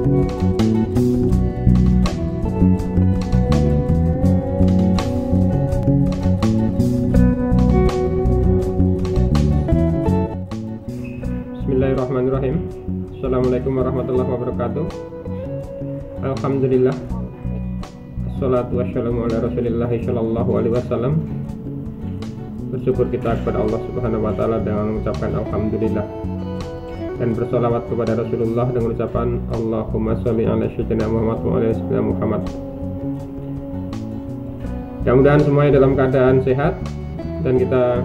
Bismillahirrahmanirrahim. Assalamualaikum warahmatullahi wabarakatuh. Alhamdulillah. Assalatu wassalamu ala Rasulillah sallallahu alaihi wasallam. Bersyukur kita kepada Allah Subhanahu wa taala dengan mengucapkan alhamdulillah, dan bersolawat kepada Rasulullah dengan ucapan Allahumma sholli ala sayyidina Muhammad wa ala sayyidina Muhammad. Mudah-mudahan semuanya dalam keadaan sehat, dan kita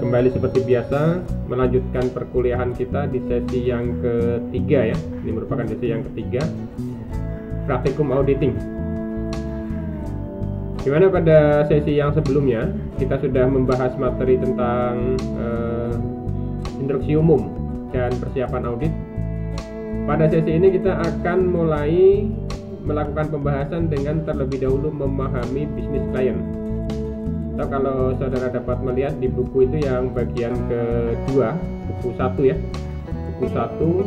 kembali seperti biasa melanjutkan perkuliahan kita di sesi yang ketiga ya. Ini merupakan sesi yang ketiga, praktikum auditing. Dimana pada sesi yang sebelumnya kita sudah membahas materi tentang instruksi umum dan persiapan audit. Pada sesi ini kita akan mulai melakukan pembahasan dengan terlebih dahulu memahami bisnis klien. Atau kalau saudara dapat melihat di buku itu yang bagian kedua, buku 1 ya, buku 1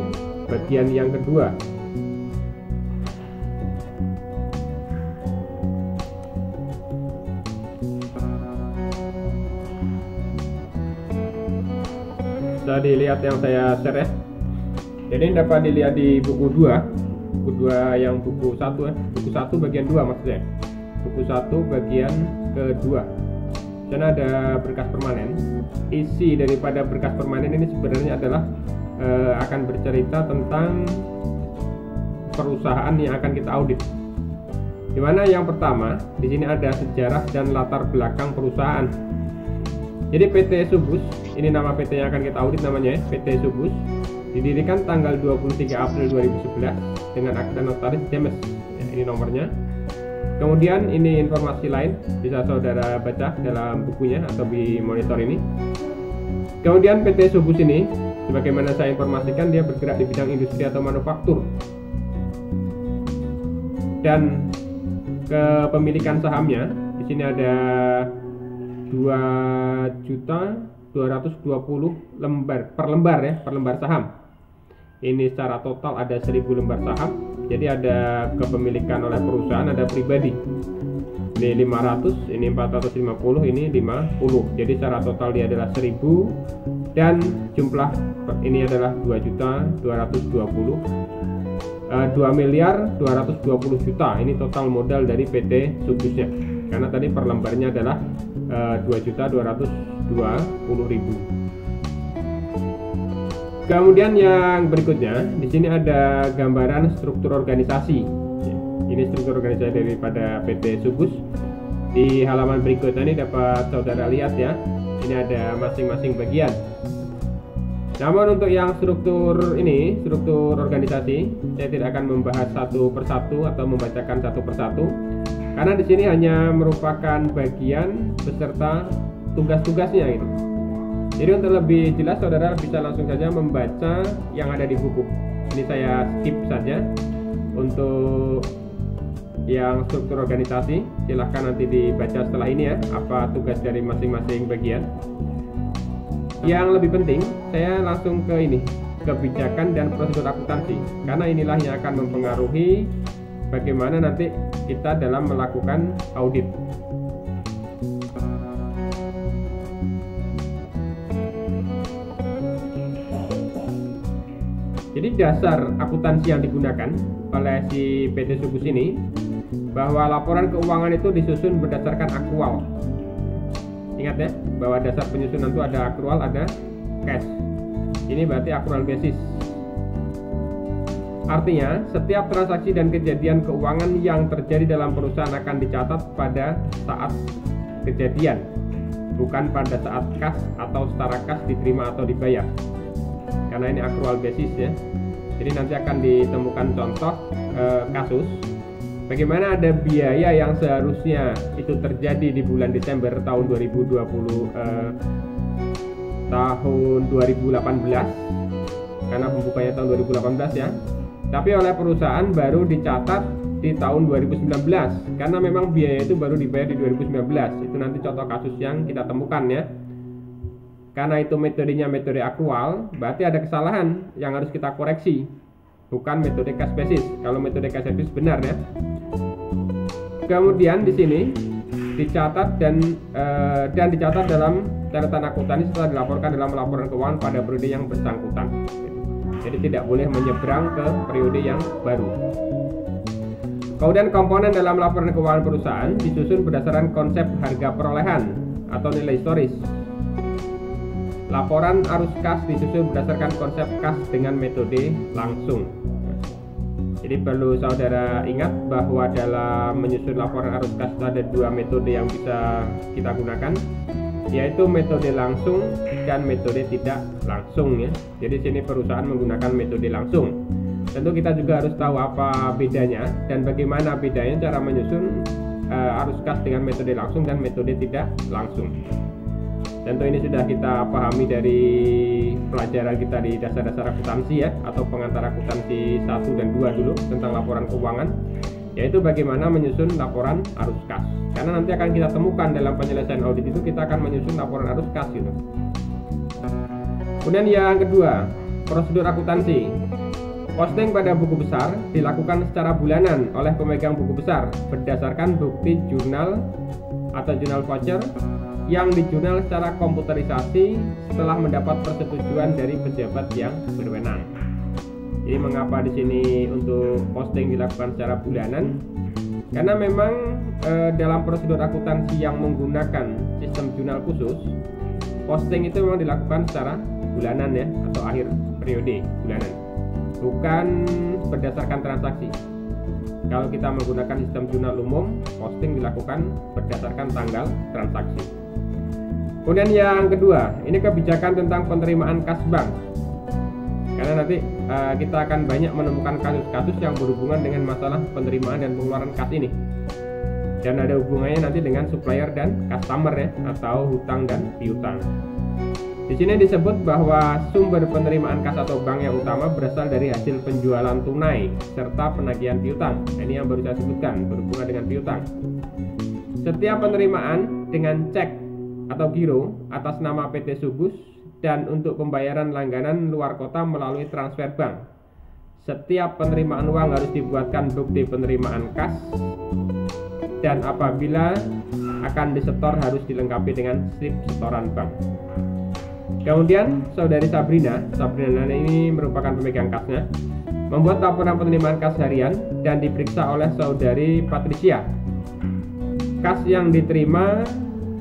bagian yang kedua. Bisa dilihat yang saya share ya. Jadi ini dapat dilihat di buku 2, buku 2 yang buku 1 ya, buku 1 bagian 2 maksudnya, buku 1 bagian kedua. Sana ada berkas permanen. Isi daripada berkas permanen ini sebenarnya adalah akan bercerita tentang perusahaan yang akan kita audit. Dimana yang pertama di sini ada sejarah dan latar belakang perusahaan. Jadi PT Subus, ini nama PT yang akan kita audit namanya ya, PT Subus, didirikan tanggal 23 April 2011 dengan akta notaris James. Ya, ini nomornya. Kemudian ini informasi lain bisa saudara baca dalam bukunya atau di monitor ini. Kemudian PT Subus ini, sebagaimana saya informasikan, dia bergerak di bidang industri atau manufaktur. Dan kepemilikan sahamnya di sini ada 2.220 lembar per lembar ya, per lembar saham. Ini secara total ada 1000 lembar saham. Jadi ada kepemilikan oleh perusahaan, ada pribadi. Ini 500, ini 450, ini 50. Jadi secara total dia adalah 1000, dan jumlah ini adalah 2.220 juta. Ini total modal dari PT Subusnya. Karena tadi per lembarnya adalah 2.220.000. Kemudian yang berikutnya di sini ada gambaran struktur organisasi. Ini struktur organisasi daripada PT Subus. Di halaman berikutnya ini dapat saudara lihat ya. Ini ada masing-masing bagian. Namun untuk yang struktur ini, struktur organisasi, saya tidak akan membahas satu persatu atau membacakan satu persatu, karena di sini hanya merupakan bagian beserta tugas-tugasnya gitu. Jadi untuk lebih jelas saudara bisa langsung saja membaca yang ada di buku. Ini saya skip saja. Untuk yang struktur organisasi silahkan nanti dibaca setelah ini ya, apa tugas dari masing-masing bagian. Yang lebih penting saya langsung ke ini, kebijakan dan prosedur akuntansi, karena inilah yang akan mempengaruhi bagaimana nanti kita dalam melakukan audit. Jadi dasar akuntansi yang digunakan oleh si PT Subus ini, bahwa laporan keuangan itu disusun berdasarkan akrual. Ingat ya, bahwa dasar penyusunan itu ada akrual, ada cash. Ini berarti akrual basis. Artinya, setiap transaksi dan kejadian keuangan yang terjadi dalam perusahaan akan dicatat pada saat kejadian, bukan pada saat kas atau setara kas diterima atau dibayar. Karena ini akrual basis ya. Jadi nanti akan ditemukan contoh kasus bagaimana ada biaya yang seharusnya itu terjadi di bulan Desember tahun 2018, karena pembukanya tahun 2018 ya. Tapi oleh perusahaan baru dicatat di tahun 2019, karena memang biaya itu baru dibayar di 2019. Itu nanti contoh kasus yang kita temukan ya. Karena itu metodenya metode akrual, berarti ada kesalahan yang harus kita koreksi. bukan metode cash basis. Kalau metode cash basis benar ya. Kemudian di sini dicatat dan dicatat dalam catatan akuntansi setelah dilaporkan dalam laporan keuangan pada periode yang bersangkutan. Jadi tidak boleh menyeberang ke periode yang baru. Kemudian komponen dalam laporan keuangan perusahaan disusun berdasarkan konsep harga perolehan atau nilai historis. Laporan arus kas disusun berdasarkan konsep kas dengan metode langsung. Jadi perlu saudara ingat bahwa dalam menyusun laporan arus kas ada dua metode yang bisa kita gunakan, yaitu metode langsung dan metode tidak langsung ya. Jadi sini perusahaan menggunakan metode langsung. Tentu kita juga harus tahu apa bedanya dan bagaimana bedanya cara menyusun arus kas dengan metode langsung dan metode tidak langsung. Tentu ini sudah kita pahami dari pelajaran kita di dasar-dasar akuntansi ya, atau pengantar akuntansi 1 dan 2 dulu tentang laporan keuangan, yaitu bagaimana menyusun laporan arus kas. Karena nanti akan kita temukan dalam penyelesaian audit itu kita akan menyusun laporan arus kas gitu. Kemudian yang kedua, prosedur akuntansi. Posting pada buku besar dilakukan secara bulanan oleh pemegang buku besar berdasarkan bukti jurnal atau jurnal voucher yang dijurnal secara komputerisasi setelah mendapat persetujuan dari pejabat yang berwenang. Jadi mengapa di sini untuk posting dilakukan secara bulanan? Karena memang dalam prosedur akuntansi yang menggunakan sistem jurnal khusus, posting itu memang dilakukan secara bulanan ya, atau akhir periode bulanan, bukan berdasarkan transaksi. Kalau kita menggunakan sistem jurnal umum, posting dilakukan berdasarkan tanggal transaksi. Kemudian yang kedua, ini kebijakan tentang penerimaan kas bank. Karena nanti kita akan banyak menemukan kasus-kasus yang berhubungan dengan masalah penerimaan dan pengeluaran kas ini. Dan ada hubungannya nanti dengan supplier dan customer ya, atau hutang dan piutang. Di sini disebut bahwa sumber penerimaan kas atau bank yang utama berasal dari hasil penjualan tunai serta penagihan piutang. Ini yang baru saya sebutkan, berhubungan dengan piutang. Setiap penerimaan dengan cek atau giro atas nama PT Sugus dan untuk pembayaran langganan luar kota melalui transfer bank. Setiap penerimaan uang harus dibuatkan bukti penerimaan kas dan apabila akan disetor harus dilengkapi dengan slip setoran bank. Kemudian saudari Sabrina ini merupakan pemegang kasnya, membuat laporan penerimaan kas harian dan diperiksa oleh saudari Patricia. Kas yang diterima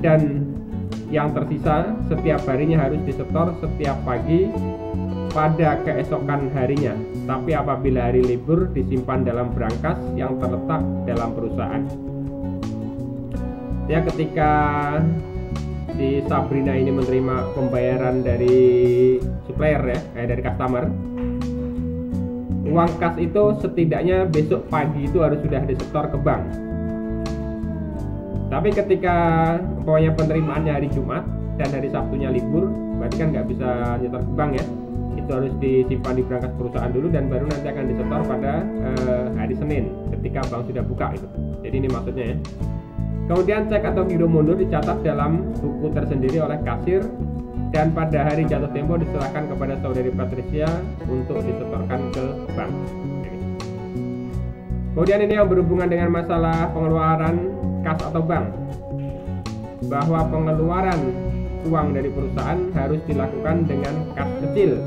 dan yang tersisa setiap harinya harus disetor setiap pagi pada keesokan harinya. Tapi apabila hari libur disimpan dalam brankas yang terletak dalam perusahaan. Ya, ketika si Sabrina ini menerima pembayaran dari supplier ya, dari customer, uang kas itu setidaknya besok pagi itu harus sudah disetor ke bank. Tapi ketika umpamanya penerimaannya hari Jumat dan hari Sabtunya libur, berarti kan nggak bisa nyetor ke bank ya. Itu harus disimpan di brankas perusahaan dulu dan baru nanti akan disetor pada hari Senin ketika bank sudah buka itu. Jadi ini maksudnya ya. Kemudian cek atau giro mundur dicatat dalam buku tersendiri oleh kasir dan pada hari jatuh tempo diserahkan kepada saudari Patricia untuk disetorkan ke bank. Kemudian ini yang berhubungan dengan masalah pengeluaran kas atau bank, bahwa pengeluaran uang dari perusahaan harus dilakukan dengan kas kecil,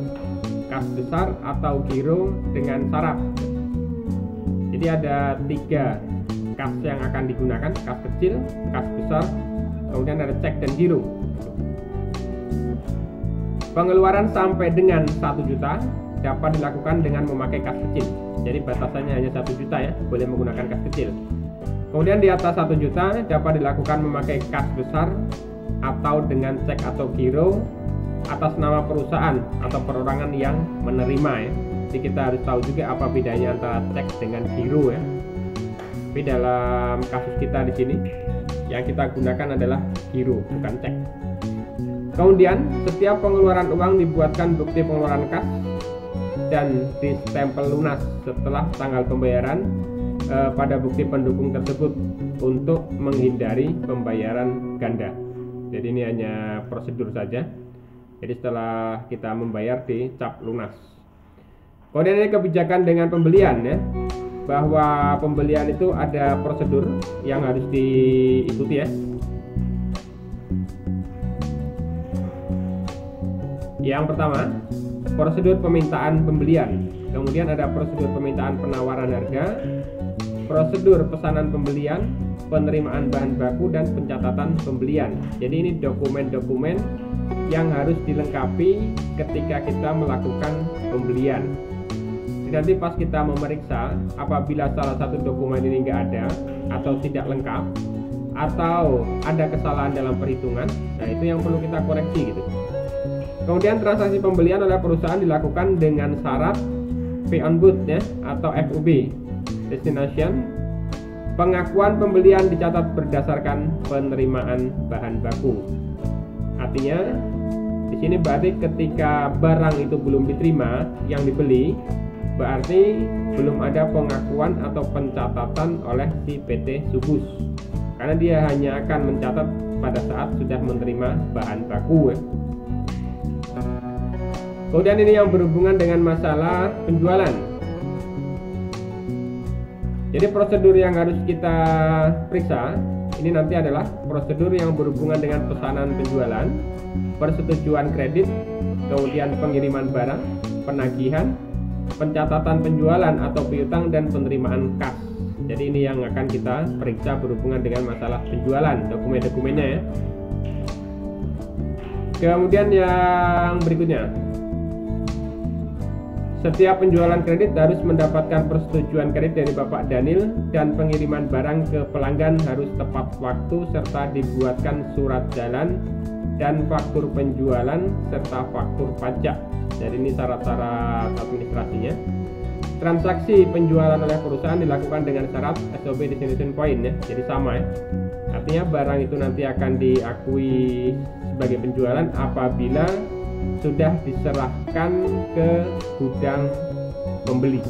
kas besar atau giro dengan syarat. Jadi ada 3 kas yang akan digunakan, kas kecil, kas besar, kemudian ada cek dan giro. Pengeluaran sampai dengan 1 juta dapat dilakukan dengan memakai kas kecil. Jadi batasannya hanya 1 juta ya, boleh menggunakan kas kecil. Kemudian di atas 1 juta dapat dilakukan memakai kas besar atau dengan cek atau giro atas nama perusahaan atau perorangan yang menerima ya. Jadi kita harus tahu juga apa bedanya antara cek dengan giro ya. Tapi dalam kasus kita di sini yang kita gunakan adalah giro, bukan cek. Kemudian setiap pengeluaran uang dibuatkan bukti pengeluaran kas dan distempel lunas setelah tanggal pembayaran pada bukti pendukung tersebut untuk menghindari pembayaran ganda. Jadi ini hanya prosedur saja. Jadi setelah kita membayar dicap lunas. Kemudian ini kebijakan dengan pembelian ya, bahwa pembelian itu ada prosedur yang harus diikuti ya. Yang pertama, prosedur pemintaan pembelian. Kemudian ada prosedur pemintaan penawaran harga, prosedur pesanan pembelian, penerimaan bahan baku, dan pencatatan pembelian. Jadi ini dokumen-dokumen yang harus dilengkapi ketika kita melakukan pembelian. Nanti pas kita memeriksa, apabila salah satu dokumen ini nggak ada atau tidak lengkap atau ada kesalahan dalam perhitungan, nah itu yang perlu kita koreksi gitu. Kemudian transaksi pembelian oleh perusahaan dilakukan dengan syarat pay on book ya, atau FOB, destination. Pengakuan pembelian dicatat berdasarkan penerimaan bahan baku. Artinya di sini berarti ketika barang itu belum diterima yang dibeli, berarti belum ada pengakuan atau pencatatan oleh si PT Sugus, karena dia hanya akan mencatat pada saat sudah menerima bahan baku ya. Kemudian ini yang berhubungan dengan masalah penjualan. Jadi prosedur yang harus kita periksa ini nanti adalah prosedur yang berhubungan dengan pesanan penjualan, persetujuan kredit, kemudian pengiriman barang, penagihan, pencatatan penjualan atau piutang, dan penerimaan kas. Jadi ini yang akan kita periksa berhubungan dengan masalah penjualan, dokumen-dokumennya ya. Kemudian yang berikutnya, setiap penjualan kredit harus mendapatkan persetujuan kredit dari Bapak Daniel, dan pengiriman barang ke pelanggan harus tepat waktu serta dibuatkan surat jalan dan faktur penjualan serta faktur pajak. Jadi ini syarat-syarat administrasinya. Transaksi penjualan oleh perusahaan dilakukan dengan syarat SOP destination point ya. Jadi sama ya. Artinya barang itu nanti akan diakui sebagai penjualan apabila sudah diserahkan ke gudang pembeli.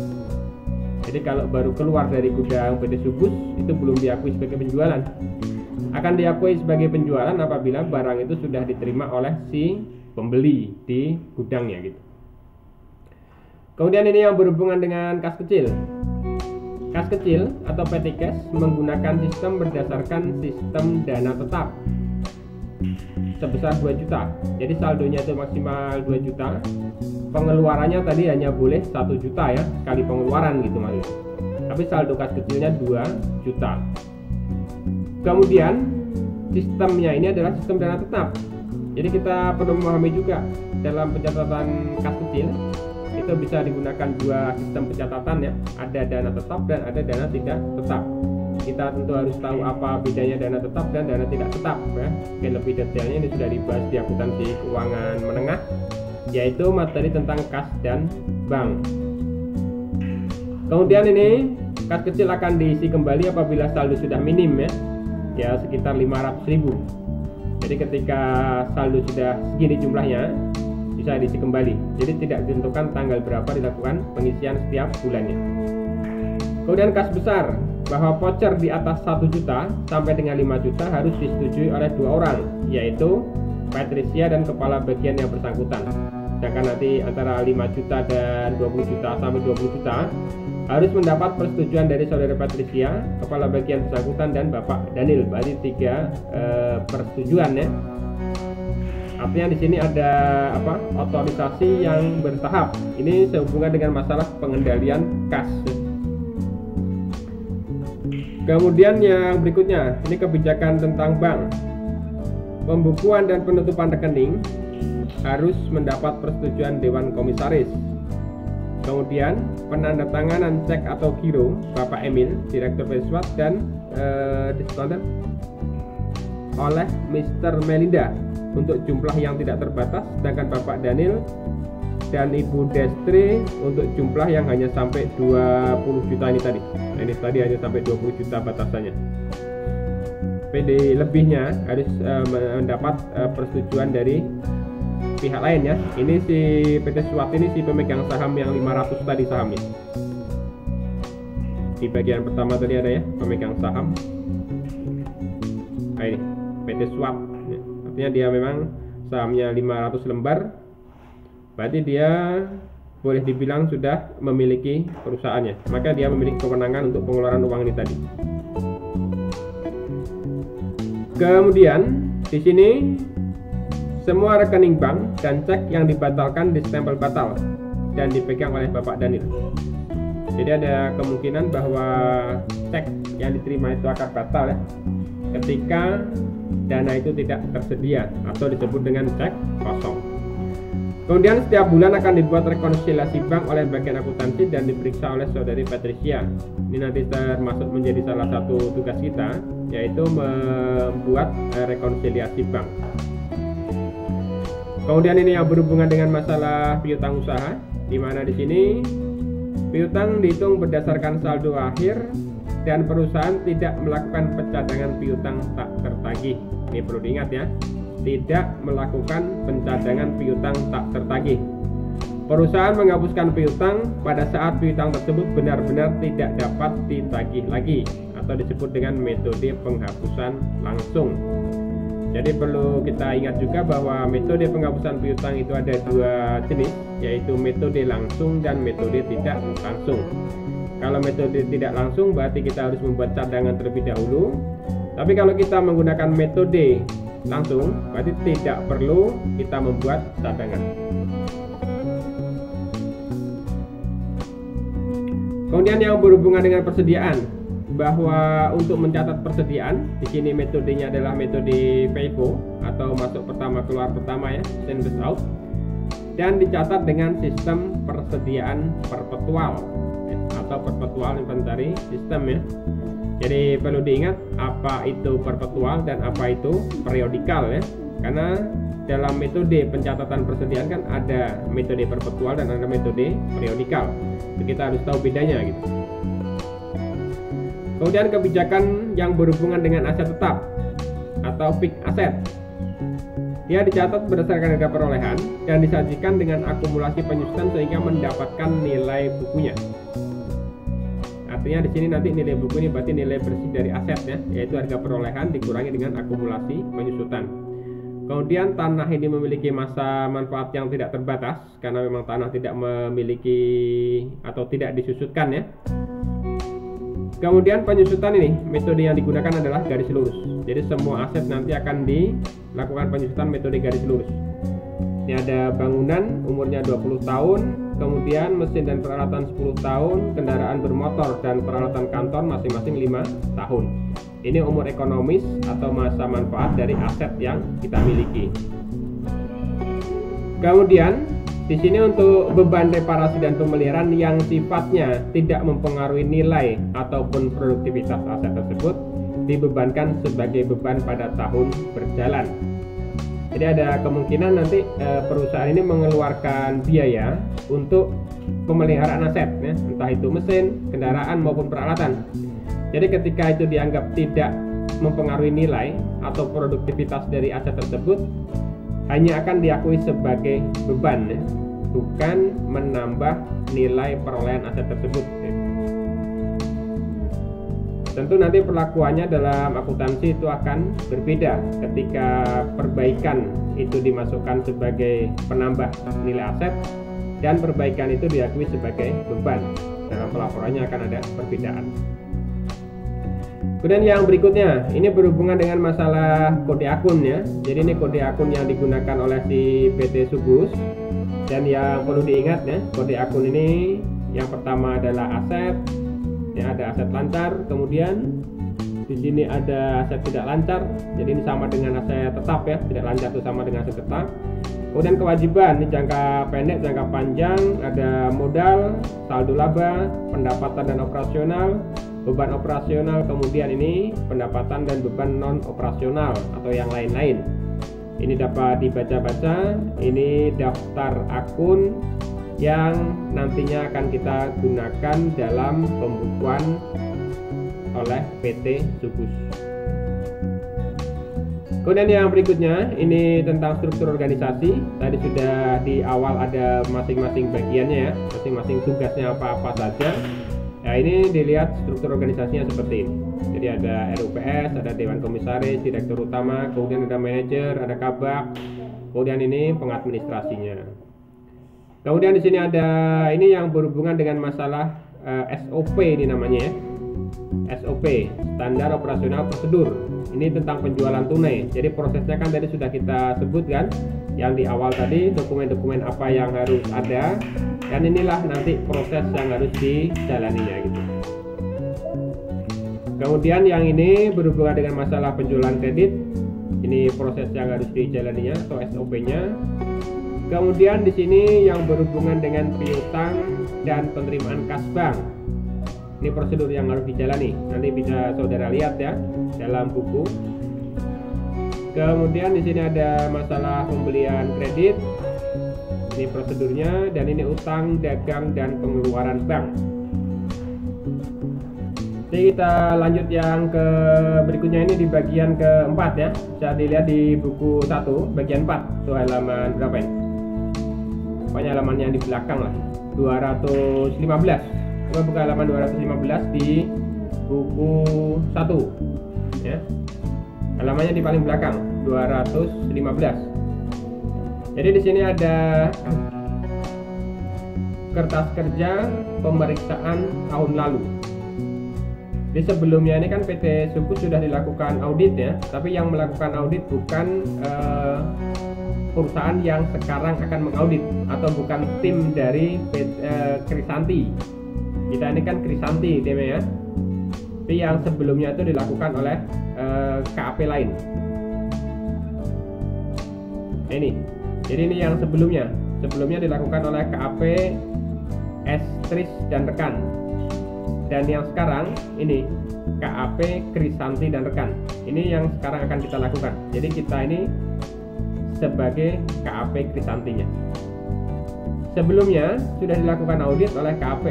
Jadi kalau baru keluar dari gudang PT Sugus itu belum diakui sebagai penjualan. Akan diakui sebagai penjualan apabila barang itu sudah diterima oleh si pembeli di gudangnya gitu. Kemudian ini yang berhubungan dengan kas kecil. Kas kecil atau petty cash menggunakan sistem berdasarkan sistem dana tetap sebesar 2 juta. Jadi saldonya itu maksimal 2 juta. Pengeluarannya tadi hanya boleh 1 juta ya, kali pengeluaran gitu maksudnya. Tapi saldo kas kecilnya 2 juta. Kemudian sistemnya ini adalah sistem dana tetap. Jadi kita perlu memahami juga dalam pencatatan kas kecil itu bisa digunakan dua sistem pencatatan ya, ada dana tetap dan ada dana tidak tetap. Kita tentu harus tahu apa bedanya dana tetap dan dana tidak tetap ya. Oke, lebih detailnya ini sudah dibahas di akuntansi keuangan menengah, yaitu materi tentang kas dan bank. Kemudian ini kas kecil akan diisi kembali apabila saldo sudah minim ya sekitar 500.000. Jadi ketika saldo sudah segini jumlahnya bisa diisi kembali. Jadi tidak ditentukan tanggal berapa dilakukan pengisian setiap bulannya. Kemudian kas besar, bahwa voucher di atas 1 juta sampai dengan 5 juta harus disetujui oleh 2 orang, yaitu Patricia dan kepala bagian yang bersangkutan. Sedangkan nanti antara 5 juta dan 20 juta sampai 20 juta harus mendapat persetujuan dari saudara Patricia, kepala bagian bersangkutan, dan Bapak Daniel. Berarti 3 persetujuan ya. Artinya di sini ada otorisasi yang bertahap. Ini sehubungan dengan masalah pengendalian kas. Kemudian yang berikutnya, ini kebijakan tentang bank. Pembukuan dan penutupan rekening harus mendapat persetujuan Dewan Komisaris. Kemudian penandatanganan cek atau giro Bapak Emil, Direktur Peswat, dan diskonter oleh Mr. Melinda untuk jumlah yang tidak terbatas, sedangkan Bapak Daniel dan Ibu Destri untuk jumlah yang hanya sampai 20 juta ini tadi. Nah, ini tadi hanya sampai 20 juta batasannya. PD lebihnya harus mendapat persetujuan dari pihak lain ya. Ini si PT Suat ini si pemegang saham yang 500 tadi sahamnya. Di bagian pertama tadi ada ya, pemegang saham. Nah, ini PT Suat. Artinya dia memang sahamnya 500 lembar. Berarti dia boleh dibilang sudah memiliki perusahaannya, maka dia memiliki kewenangan untuk pengeluaran uang ini tadi. Kemudian di sini semua rekening bank dan cek yang dibatalkan distempel batal dan dipegang oleh Bapak Daniel. Jadi ada kemungkinan bahwa cek yang diterima itu akan batal ya, ketika dana itu tidak tersedia atau disebut dengan cek kosong. Kemudian setiap bulan akan dibuat rekonsiliasi bank oleh bagian akuntansi dan diperiksa oleh saudari Patricia. Ini nanti termasuk menjadi salah satu tugas kita, yaitu membuat rekonsiliasi bank. Kemudian ini yang berhubungan dengan masalah piutang usaha, di mana di sini piutang dihitung berdasarkan saldo akhir dan perusahaan tidak melakukan pencadangan piutang tak tertagih. Ini perlu diingat ya, tidak melakukan pencadangan piutang tak tertagih. Perusahaan menghapuskan piutang pada saat piutang tersebut benar-benar tidak dapat ditagih lagi, atau disebut dengan metode penghapusan langsung. Jadi perlu kita ingat juga bahwa metode penghapusan piutang itu ada dua jenis, yaitu metode langsung dan metode tidak langsung. Kalau metode tidak langsung berarti kita harus membuat cadangan terlebih dahulu. Tapi kalau kita menggunakan metode langsung berarti tidak perlu kita membuat cadangan. Kemudian yang berhubungan dengan persediaan, bahwa untuk mencatat persediaan di sini metodenya adalah metode FIFO atau masuk pertama keluar pertama ya, send best out, dan dicatat dengan sistem persediaan perpetual atau perpetual inventory system ya. Jadi perlu diingat apa itu perpetual dan apa itu periodikal ya, karena dalam metode pencatatan persediaan kan ada metode perpetual dan ada metode periodikal. Kita harus tahu bedanya gitu. Kemudian kebijakan yang berhubungan dengan aset tetap atau fixed asset. Dia dicatat berdasarkan harga perolehan dan disajikan dengan akumulasi penyusutan sehingga mendapatkan nilai bukunya. Artinya di sini nanti nilai buku ini berarti nilai bersih dari aset ya, yaitu harga perolehan dikurangi dengan akumulasi penyusutan. Kemudian tanah ini memiliki masa manfaat yang tidak terbatas karena memang tanah tidak memiliki atau tidak disusutkan ya. Kemudian penyusutan ini, metode yang digunakan adalah garis lurus. Jadi semua aset nanti akan dilakukan penyusutan metode garis lurus. Ini ada bangunan umurnya 20 tahun, kemudian mesin dan peralatan 10 tahun, kendaraan bermotor dan peralatan kantor masing-masing 5 tahun. Ini umur ekonomis atau masa manfaat dari aset yang kita miliki. Kemudian di sini untuk beban reparasi dan pemeliharaan yang sifatnya tidak mempengaruhi nilai ataupun produktivitas aset tersebut dibebankan sebagai beban pada tahun berjalan. Jadi ada kemungkinan nanti perusahaan ini mengeluarkan biaya untuk pemeliharaan aset ya, entah itu mesin, kendaraan maupun peralatan. Jadi ketika itu dianggap tidak mempengaruhi nilai atau produktivitas dari aset tersebut, hanya akan diakui sebagai beban ya, bukan menambah nilai perolehan aset tersebut ya. Tentu nanti perlakuannya dalam akuntansi itu akan berbeda ketika perbaikan itu dimasukkan sebagai penambah nilai aset dan perbaikan itu diakui sebagai beban. Dalam pelaporannya akan ada perbedaan. Kemudian yang berikutnya, ini berhubungan dengan masalah kode akun ya. Jadi ini kode akun yang digunakan oleh si PT Sugus. Dan yang perlu diingat ya, kode akun ini yang pertama adalah aset. Ya, ada aset lancar, kemudian di sini ada aset tidak lancar. Jadi ini sama dengan aset tetap ya, tidak lancar itu sama dengan aset tetap. Kemudian kewajiban, ini jangka pendek, jangka panjang, ada modal, saldo laba, pendapatan dan operasional, beban operasional, kemudian ini pendapatan dan beban non operasional atau yang lain-lain. Ini dapat dibaca-baca. Ini daftar akun yang nantinya akan kita gunakan dalam pembukuan oleh PT Sugus. Kemudian yang berikutnya, ini tentang struktur organisasi. Tadi sudah di awal ada masing-masing bagiannya ya, masing-masing tugasnya apa-apa saja. Nah ini dilihat struktur organisasinya seperti ini. Jadi ada RUPS, ada Dewan Komisaris, Direktur Utama, kemudian ada manajer, ada kabak, kemudian ini pengadministrasinya. Kemudian di sini ada ini yang berhubungan dengan masalah SOP ini namanya ya. SOP, standar operasional prosedur. Ini tentang penjualan tunai. Jadi prosesnya kan tadi sudah kita sebutkan yang di awal tadi, dokumen-dokumen apa yang harus ada, dan inilah nanti proses yang harus dijalaninya gitu. Kemudian yang ini berhubungan dengan masalah penjualan kredit. Ini proses yang harus dijalaninya atau SOP-nya. Kemudian di sini yang berhubungan dengan piutang dan penerimaan kas bank. Ini prosedur yang harus dijalani. Nanti bisa saudara lihat ya dalam buku. Kemudian di sini ada masalah pembelian kredit. Ini prosedurnya, dan ini utang, dagang, dan pengeluaran bank. Jadi kita lanjut yang ke berikutnya, ini di bagian keempat ya. Bisa dilihat di buku 1 bagian 4. Itu halaman berapa ini? Pokoknya halaman yang di belakang lah. 215. Coba buka halaman 215 di buku 1 ya. Halamannya di paling belakang 215. Jadi di sini ada kertas kerja pemeriksaan tahun lalu. Di sebelumnya ini kan PT Sugus sudah dilakukan audit ya, tapi yang melakukan audit bukan perusahaan yang sekarang akan mengaudit, atau bukan tim dari Krisanti. Kita ini kan Krisanti timnya ya, tapi yang sebelumnya itu dilakukan oleh KAP lain. Ini, jadi ini yang sebelumnya dilakukan oleh KAP Estris dan rekan, dan yang sekarang ini KAP Krisanti dan rekan. Ini yang sekarang akan kita lakukan. Jadi kita ini sebagai KAP Krisantinya. Sebelumnya sudah dilakukan audit oleh KAP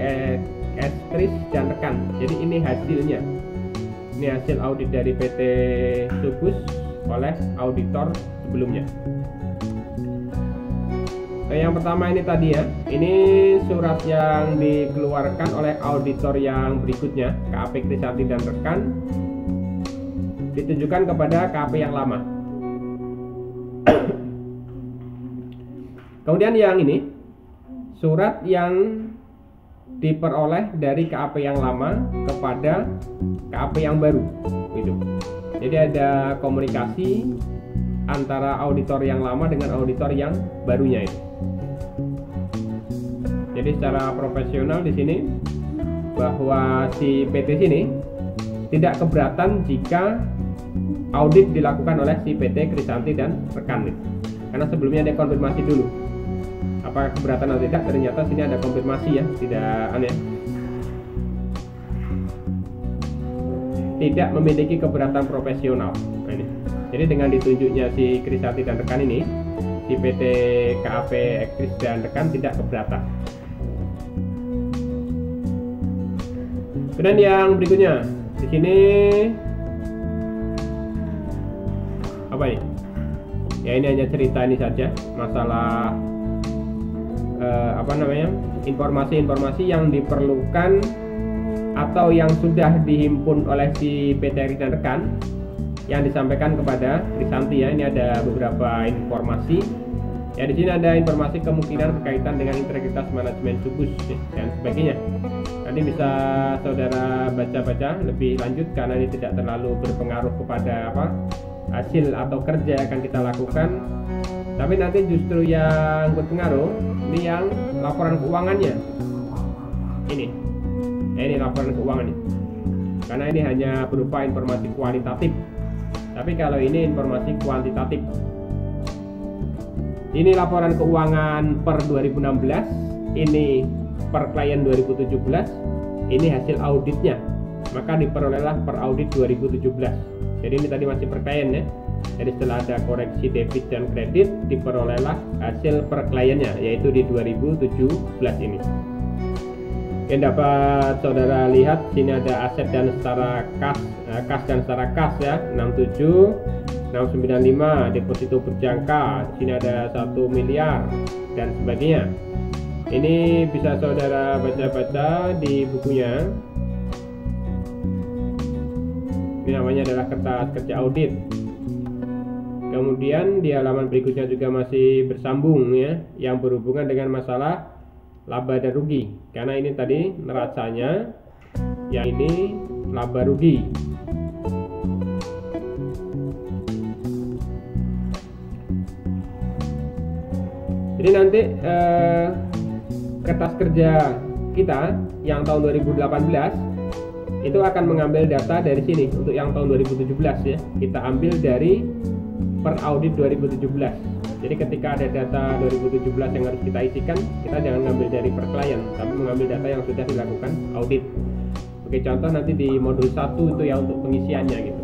Estris dan rekan. Jadi ini hasilnya. Ini hasil audit dari PT Sugus oleh auditor sebelumnya. Yang pertama ini tadi ya. Ini surat yang dikeluarkan oleh auditor yang berikutnya, KAP Krisanti dan rekan, ditujukan kepada KAP yang lama. Kemudian yang ini surat yang diperoleh dari KAP yang lama kepada KAP yang baru gitu. Jadi ada komunikasi antara auditor yang lama dengan auditor yang barunya itu. Jadi secara profesional di sini bahwa si PT sini tidak keberatan jika audit dilakukan oleh si PT Krisanti dan rekan gitu. Karena sebelumnya ada konfirmasi dulu. Apakah keberatan atau tidak, ternyata sini ada konfirmasi ya, tidak aneh. Tidak memiliki keberatan profesional. Nah, ini. Jadi dengan ditunjuknya si Krisanti dan rekan ini, si PT KAP Kris dan rekan tidak keberatan. Kemudian yang berikutnya di sini apa ini? Ya ini hanya cerita ini saja, masalah informasi-informasi yang diperlukan atau yang sudah dihimpun oleh si PT Kris dan rekan yang disampaikan kepada Krisanti ya. Ini ada beberapa informasi. Ya di sini ada informasi kemungkinan berkaitan dengan integritas manajemen Sugus dan sebagainya. Nanti bisa saudara baca-baca lebih lanjut karena ini tidak terlalu berpengaruh kepada hasil atau kerja yang akan kita lakukan. Tapi nanti justru yang berpengaruh ini yang laporan keuangannya. Ini laporan keuangan ini. Karena ini hanya berupa informasi kualitatif. Tapi kalau ini informasi kuantitatif. Ini laporan keuangan per 2016, ini per klien 2017, ini hasil auditnya. Maka diperolehlah per audit 2017. Jadi ini tadi masih per klien ya. Jadi setelah ada koreksi debit dan kredit, diperolehlah hasil per kliennya, yaitu di 2017 ini. Yang dapat saudara lihat sini ada aset dan setara kas dan setara kas ya, 67, 695, deposito berjangka, sini ada 1 miliar dan sebagainya. Ini bisa saudara baca-baca di bukunya. Ini namanya adalah kertas kerja audit. Kemudian di halaman berikutnya juga masih bersambung ya, yang berhubungan dengan masalah laba dan rugi. Karena ini tadi neracanya, yang ini laba rugi. Jadi nanti kertas kerja kita yang tahun 2018 itu akan mengambil data dari sini. Untuk yang tahun 2017 ya, kita ambil dari per audit 2017. Jadi ketika ada data 2017 yang harus kita isikan, kita jangan ngambil dari per klien, tapi mengambil data yang sudah dilakukan audit. Oke, contoh nanti di modul 1 itu ya untuk pengisiannya gitu.